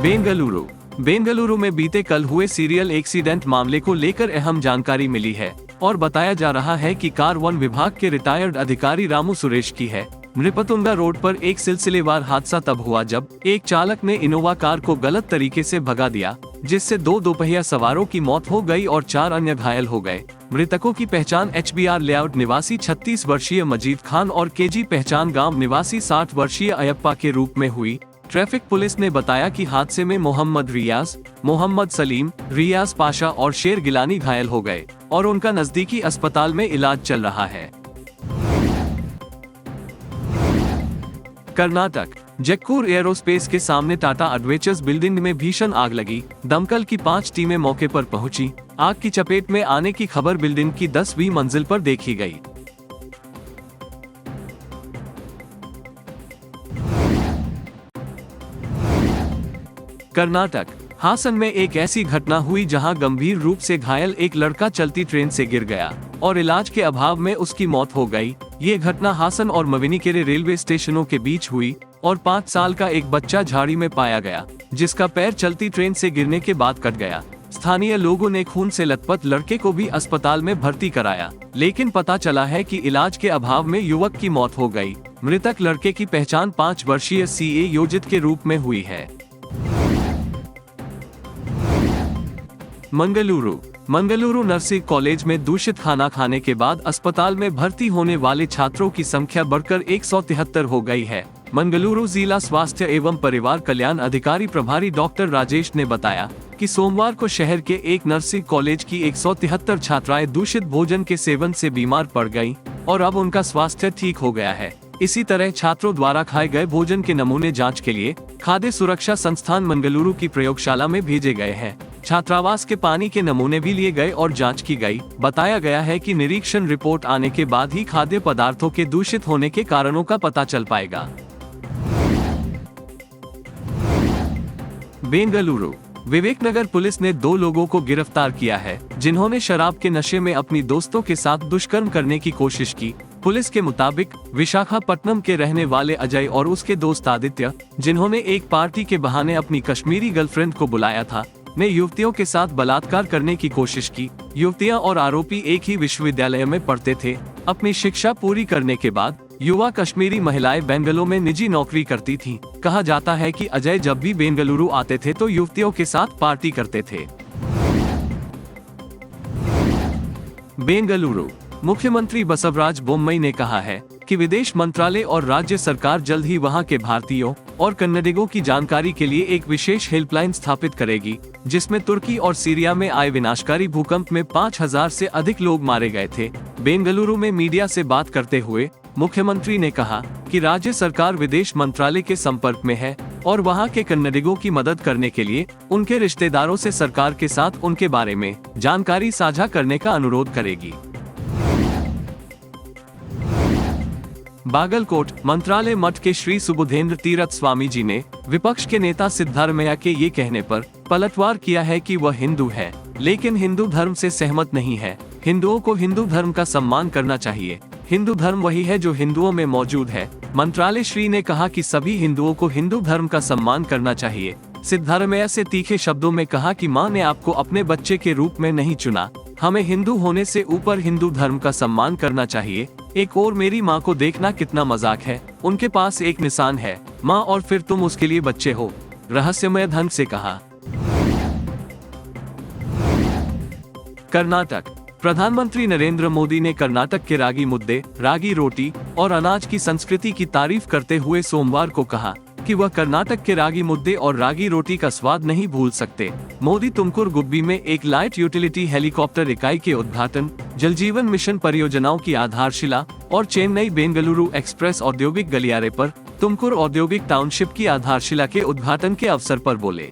बेंगलुरु बेंगलुरु में बीते कल हुए सीरियल एक्सीडेंट मामले को लेकर अहम जानकारी मिली है और बताया जा रहा है कि कार वन विभाग के रिटायर्ड अधिकारी रामू सुरेश की है। नृपतुंगा रोड पर एक सिलसिलेवार हादसा तब हुआ जब एक चालक ने इनोवा कार को गलत तरीके से भगा दिया, जिससे दो दोपहिया सवारों की मौत हो गई और 4 अन्य घायल हो गए। मृतकों की पहचान HBR लेआउट निवासी 36 वर्षीय मजीद खान और KG पहचान गांव निवासी 60 वर्षीय अयप्पा के रूप में हुई। ट्रैफिक पुलिस ने बताया कि हादसे में मोहम्मद रियाज, मोहम्मद सलीम, रियाज पाशा और शेर गिलानी घायल हो गए और उनका नजदीकी अस्पताल में इलाज चल रहा है। कर्नाटक जक्कूर एयरोस्पेस के सामने टाटा एडवेंचर्स बिल्डिंग में भीषण आग लगी। दमकल की 5 टीमें मौके पर पहुंची। आग की चपेट में आने की खबर बिल्डिंग की 10वीं मंजिल पर देखी गई। कर्नाटक हासन में एक ऐसी घटना हुई जहां गंभीर रूप से घायल एक लड़का चलती ट्रेन से गिर गया और इलाज के अभाव में उसकी मौत हो गई। ये घटना हासन और मविनीकेरे रेलवे स्टेशनों के बीच हुई और 5 साल का एक बच्चा झाड़ी में पाया गया, जिसका पैर चलती ट्रेन से गिरने के बाद कट गया। स्थानीय लोगों ने खून से लथपथ लड़के को भी अस्पताल में भर्ती कराया, लेकिन पता चला है कि इलाज के अभाव में युवक की मौत हो गई। मृतक लड़के की पहचान 5 वर्षीय CA योजित के रूप में हुई है। मंगलुरु नर्सिंग कॉलेज में दूषित खाना खाने के बाद अस्पताल में भर्ती होने वाले छात्रों की संख्या बढ़कर 173 हो गई है। मंगलुरु जिला स्वास्थ्य एवं परिवार कल्याण अधिकारी प्रभारी डॉक्टर राजेश ने बताया कि सोमवार को शहर के एक नर्सिंग कॉलेज की 173 छात्राएं दूषित भोजन के सेवन से बीमार पड़ गईं और अब उनका स्वास्थ्य ठीक हो गया है। इसी तरह छात्रों द्वारा खाए गए भोजन के नमूने जांच के लिए खाद्य सुरक्षा संस्थान मंगलुरु की प्रयोगशाला में भेजे गए हैं। छात्रावास के पानी के नमूने भी लिए गए और जांच की गई। बताया गया है कि निरीक्षण रिपोर्ट आने के बाद ही खाद्य पदार्थों के दूषित होने के कारणों का पता चल पाएगा। बेंगलुरु विवेकनगर पुलिस ने 2 लोगों को गिरफ्तार किया है, जिन्होंने शराब के नशे में अपनी दोस्तों के साथ दुष्कर्म करने की कोशिश की। पुलिस के मुताबिक विशाखापट्टनम के रहने वाले अजय और उसके दोस्त आदित्य, जिन्होंने एक पार्टी के बहाने अपनी कश्मीरी गर्लफ्रेंड को बुलाया था, ने युवतियों के साथ बलात्कार करने की कोशिश की। युवतियां और आरोपी एक ही विश्वविद्यालय में पढ़ते थे। अपनी शिक्षा पूरी करने के बाद युवा कश्मीरी महिलाएं बेंगलुरु में निजी नौकरी करती थीं। कहा जाता है कि अजय जब भी बेंगलुरु आते थे तो युवतियों के साथ पार्टी करते थे। बेंगलुरु मुख्यमंत्री बसवराज बोम्मई ने कहा है कि विदेश मंत्रालय और राज्य सरकार जल्द ही वहां के भारतीयों और कन्नडिगों की जानकारी के लिए एक विशेष हेल्पलाइन स्थापित करेगी, जिसमें तुर्की और सीरिया में आए विनाशकारी भूकंप में 5000 से अधिक लोग मारे गए थे। बेंगलुरु में मीडिया से बात करते हुए मुख्यमंत्री ने कहा कि राज्य सरकार विदेश मंत्रालय के संपर्क में है और वहां के कन्नडिगों की मदद करने के लिए उनके रिश्तेदारों से सरकार के साथ उनके बारे में जानकारी साझा करने का अनुरोध करेगी। बागलकोट मंत्रालय मठ के श्री सुबुधेंद्र तीरथ स्वामी जी ने विपक्ष के नेता सिद्धारमैया के ये कहने पर पलटवार किया है कि वह हिंदू है, लेकिन हिंदू धर्म से सहमत नहीं है। हिंदुओं को हिंदू धर्म का सम्मान करना चाहिए। हिंदू धर्म वही है जो हिंदुओं में मौजूद है। मंत्रालय श्री ने कहा कि सभी हिंदुओं को हिंदू धर्म का सम्मान करना चाहिए। सिद्धारमैया से तीखे शब्दों में कहा कि माँ ने आपको अपने बच्चे के रूप में नहीं चुना। हमें हिंदू होने से ऊपर हिंदू धर्म का सम्मान करना चाहिए। एक और मेरी माँ को देखना कितना मजाक है। उनके पास एक निशान है, माँ, और फिर तुम उसके लिए बच्चे हो, रहस्यमय ढंग से कहा। कर्नाटक प्रधानमंत्री नरेंद्र मोदी ने कर्नाटक के रागी मुद्दे, रागी रोटी और अनाज की संस्कृति की तारीफ करते हुए सोमवार को कहा कि वह कर्नाटक के रागी मुद्दे और रागी रोटी का स्वाद नहीं भूल सकते। मोदी तुमकुर गुब्बी में एक लाइट यूटिलिटी हेलीकॉप्टर इकाई के उद्घाटन, जल जीवन मिशन परियोजनाओं की आधारशिला और चेन्नई बेंगलुरु एक्सप्रेस औद्योगिक गलियारे पर तुमकुर औद्योगिक टाउनशिप की आधारशिला के उद्घाटन के अवसर पर बोले।